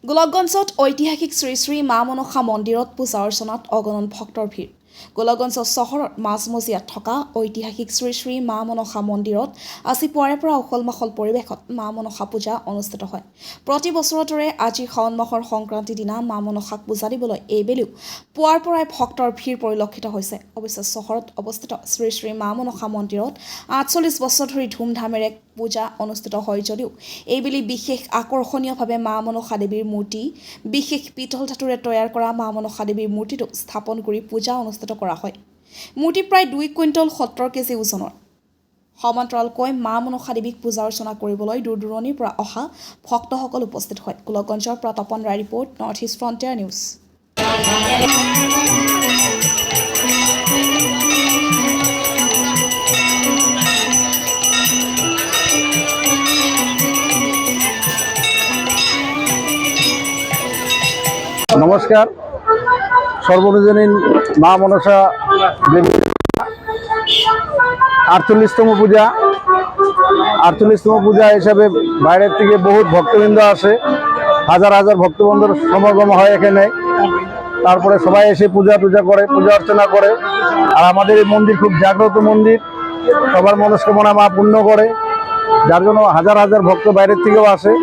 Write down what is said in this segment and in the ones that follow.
গোলকগঞ্জত ঐতিহাসিক শ্ৰী শ্ৰী মা মনসা মন্দিৰত পূজা অৰ্চনাত অগণন ভক্তৰ ভিৰ। গোলকগঞ্জ চহৰৰ মাজমজিয়াত থকা ঐতিহাসিক শ্ৰী শ্ৰী মা মনসা মন্দিৰত আজি পুৱাৰে পৰা উখল মাখল পৰিৱেশত মা মনসা পূজা অনুষ্ঠিত হয়। প্ৰতি বছৰৰ দৰে আজি শাওণ মাহৰ সংক্ৰান্তিৰ দিনা মা মনসাক পূজা দিবলৈ এইবেলিও পুৱাৰ পৰাই ভক্তৰ ভিৰ পৰিলক্ষিত হৈছে। অৱশ্যে চহৰত অৱস্থিত শ্ৰী শ্ৰী মা মনসা মন্দিৰত ৪৮ বছৰ ধৰি ধুমধামেৰে পূজা অনুষ্ঠিত হয় যদিও এইবেলি বিশেষ আকৰ্ষণীয়ভাৱে মা মনসা দেৱীৰ মূৰ্তি বিশেষ পিতল ধাতুৰে তৈয়াৰ কৰা মা মনসা দেৱীৰ মূৰ্তিটো স্থাপন কৰি পূজা অনুষ্ঠিত কৰা হয়। মূৰ্তি প্ৰায় ২ কুইণ্টল ৭০ কেজি ওজনৰ। সমান্তৰালকৈ মা মনসা দেৱীক পূজা অৰ্চনা কৰিবলৈ দূৰ দূৰণিৰ পৰা অহা ভক্তসকল উপস্থিত হয়। গোলকগঞ্জৰ পৰা তপন ৰায় ৰিপৰ্ট, নৰ্থ ইষ্ট ফ্ৰণ্টিয়াৰ নিউজ। নমস্কার। সর্বজনীন মা মনসা দেবী ৪৮তম পূজা। ৪৮তম পূজা হিসাবে বাইরের থেকে বহুত ভক্তবৃন্দ আসে, হাজার হাজার ভক্তবৃন্দর সমাগম হয় এখানে। তারপরে সবাই এসে পূজা করে, পূজা অর্চনা করে। আর আমাদের এই মন্দির খুব জাগ্রত মন্দির, সবার মনস্কামনা মা পূর্ণ করে, যার জন্য হাজার হাজার ভক্ত বাইরের থেকেও আসে।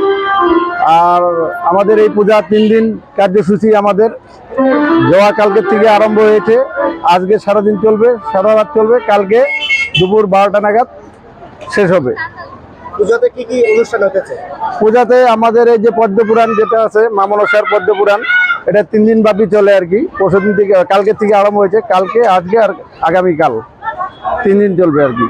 আর আমাদের এই পূজা ৩ দিন কার্যসূচি আমাদের দেওয়া কালকের থেকে আরম্ভ হয়েছে। আজকে সারাদিন চলবে, সারা রাত চলবে, কালকে দুপুর ১২টা নাগাদ শেষ হবে। পূজাতে কি কি অনুষ্ঠান হতেছে? পূজাতে আমাদের এই যে পদ্মপুরাণ যেটা আছে, মা মনসার পদ্মপুরাণ, এটা ৩ দিন ব্যাপী চলে আর কি। পরশুদিন থেকে, কালকের থেকে আরম্ভ হয়েছে, কালকে, আজকে আর আগামীকাল ৩ দিন চলবে আর কি।